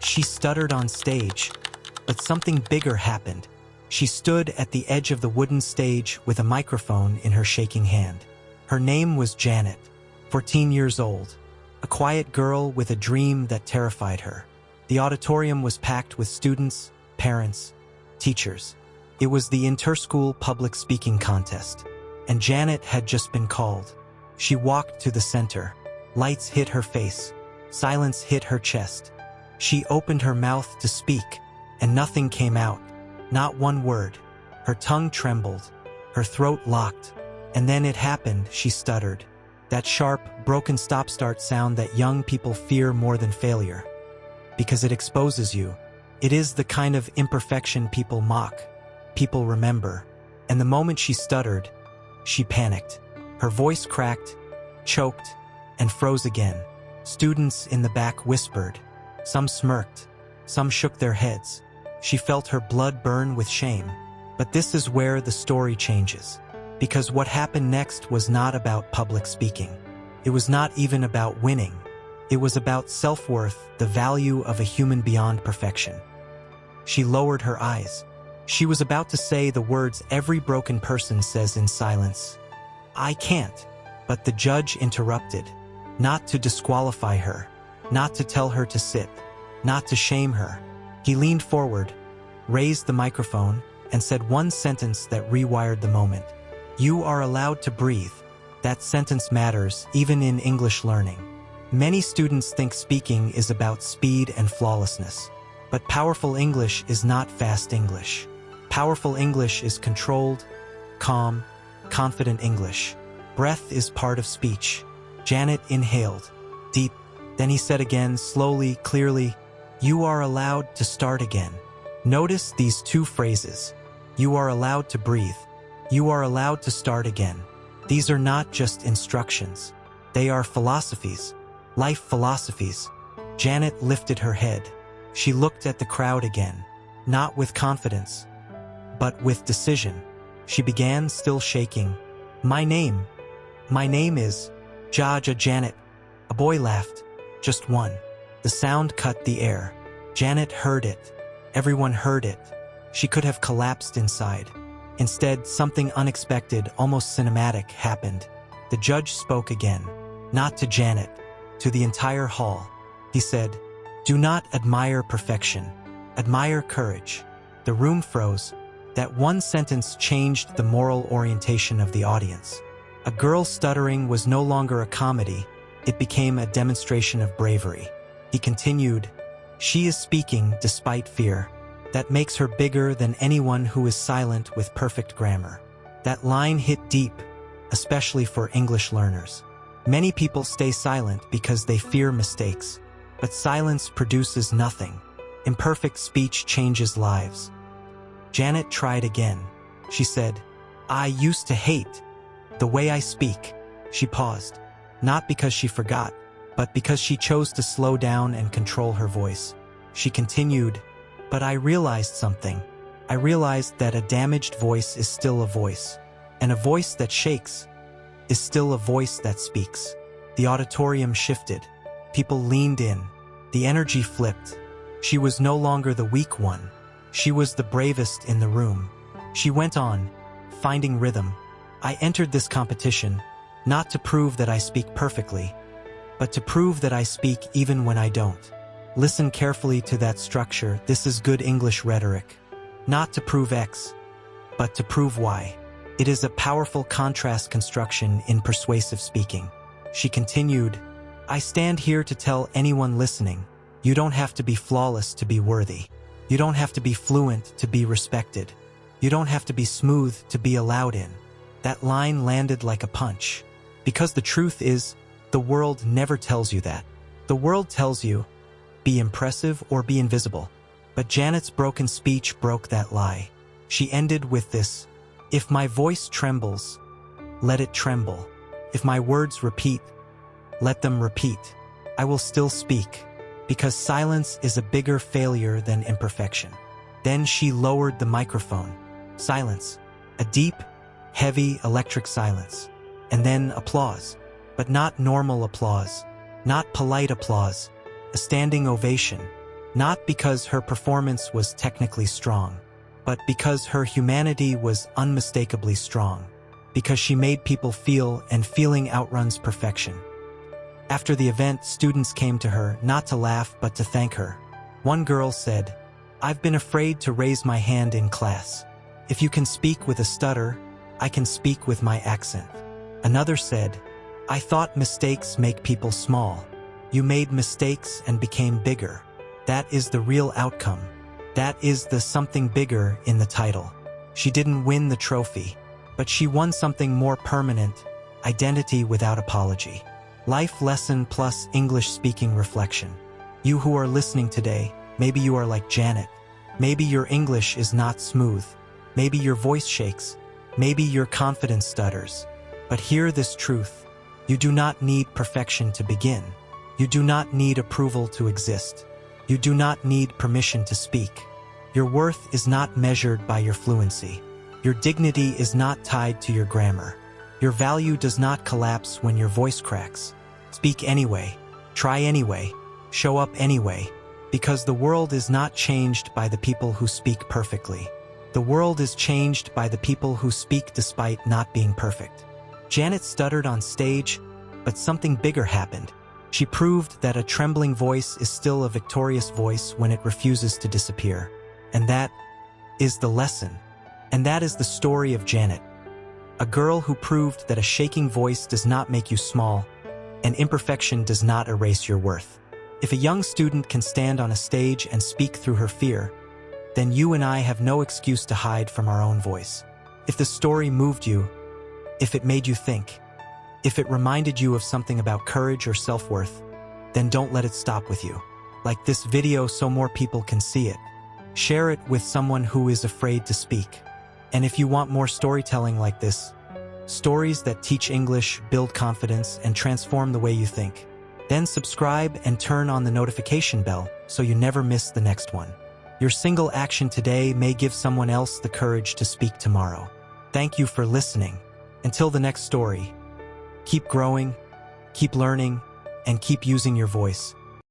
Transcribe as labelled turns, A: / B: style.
A: She stuttered on stage, but something bigger happened. She stood at the edge of the wooden stage with a microphone in her shaking hand. Her name was Janet, 14 years old, a quiet girl with a dream that terrified her. The auditorium was packed with students, parents, teachers. It was the inter-school public speaking contest, and Janet had just been called. She walked to the center. Lights hit her face. Silence hit her chest. She opened her mouth to speak, and nothing came out. Not one word. Her tongue trembled. Her throat locked. And then it happened, she stuttered. That sharp, broken stop-start sound that young people fear more than failure. Because it exposes you. It is the kind of imperfection people mock, people remember. And the moment she stuttered, she panicked. Her voice cracked, choked, and froze again. Students in the back whispered. Some smirked. Some shook their heads. She felt her blood burn with shame. But this is where the story changes. Because what happened next was not about public speaking. It was not even about winning. It was about self-worth, the value of a human beyond perfection. She lowered her eyes. She was about to say the words every broken person says in silence. I can't. But the judge interrupted. Not to disqualify her. Not to tell her to sit. Not to shame her. He leaned forward, raised the microphone, and said one sentence that rewired the moment. You are allowed to breathe. That sentence matters, even in English learning. Many students think speaking is about speed and flawlessness. But powerful English is not fast English. Powerful English is controlled, calm, confident English. Breath is part of speech. Janet inhaled, deep. Then he said again, slowly, clearly, you are allowed to start again. Notice these two phrases. You are allowed to breathe. You are allowed to start again. These are not just instructions. They are philosophies, life philosophies. Janet lifted her head. She looked at the crowd again, not with confidence, but with decision. She began, still shaking. My name is Janet. A boy laughed. Just one. The sound cut the air. Janet heard it. Everyone heard it. She could have collapsed inside. Instead, something unexpected, almost cinematic, happened. The judge spoke again. Not to Janet, to the entire hall. He said, do not admire perfection. Admire courage. The room froze. That one sentence changed the moral orientation of the audience. A girl stuttering was no longer a comedy. It became a demonstration of bravery. He continued, she is speaking despite fear. That makes her bigger than anyone who is silent with perfect grammar. That line hit deep, especially for English learners. Many people stay silent because they fear mistakes. But silence produces nothing. Imperfect speech changes lives. Janet tried again. She said, I used to hate the way I speak. She paused, not because she forgot, but because she chose to slow down and control her voice. She continued, but I realized something. I realized that a damaged voice is still a voice, and a voice that shakes is still a voice that speaks. The auditorium shifted. People leaned in. The energy flipped. She was no longer the weak one. She was the bravest in the room. She went on, finding rhythm. I entered this competition, not to prove that I speak perfectly, but to prove that I speak even when I don't. Listen carefully to that structure. This is good English rhetoric. Not to prove X, but to prove Y. It is a powerful contrast construction in persuasive speaking. She continued, I stand here to tell anyone listening, you don't have to be flawless to be worthy. You don't have to be fluent to be respected. You don't have to be smooth to be allowed in. That line landed like a punch. Because the truth is, the world never tells you that. The world tells you, be impressive or be invisible. But Janet's broken speech broke that lie. She ended with this, if my voice trembles, let it tremble. If my words repeat, let them repeat. I will still speak, because silence is a bigger failure than imperfection. Then she lowered the microphone. Silence. A deep, heavy, electric silence. And then applause. But not normal applause. Not polite applause. A standing ovation. Not because her performance was technically strong, but because her humanity was unmistakably strong, because she made people feel, and feeling outruns perfection. After the event, students came to her, not to laugh but to thank her. One girl said, "I've been afraid to raise my hand in class. If you can speak with a stutter, I can speak with my accent." Another said, "I thought mistakes make people small. You made mistakes and became bigger. That is the real outcome. That is the something bigger in the title." She didn't win the trophy, but she won something more permanent: identity without apology. Life lesson plus English speaking reflection. You who are listening today, maybe you are like Janet. Maybe your English is not smooth. Maybe your voice shakes. Maybe your confidence stutters. But hear this truth: you do not need perfection to begin. You do not need approval to exist. You do not need permission to speak. Your worth is not measured by your fluency. Your dignity is not tied to your grammar. Your value does not collapse when your voice cracks. Speak anyway. Try anyway. Show up anyway. Because the world is not changed by the people who speak perfectly. The world is changed by the people who speak despite not being perfect. Janet stuttered on stage, but something bigger happened. She proved that a trembling voice is still a victorious voice when it refuses to disappear. And that is the lesson. And that is the story of Janet. A girl who proved that a shaking voice does not make you small, and imperfection does not erase your worth. If a young student can stand on a stage and speak through her fear, then you and I have no excuse to hide from our own voice. If the story moved you, if it made you think, if it reminded you of something about courage or self-worth, then don't let it stop with you. Like this video so more people can see it. Share it with someone who is afraid to speak. And if you want more storytelling like this, stories that teach English, build confidence, and transform the way you think, then subscribe and turn on the notification bell so you never miss the next one. Your single action today may give someone else the courage to speak tomorrow. Thank you for listening. Until the next story, keep growing, keep learning, and keep using your voice.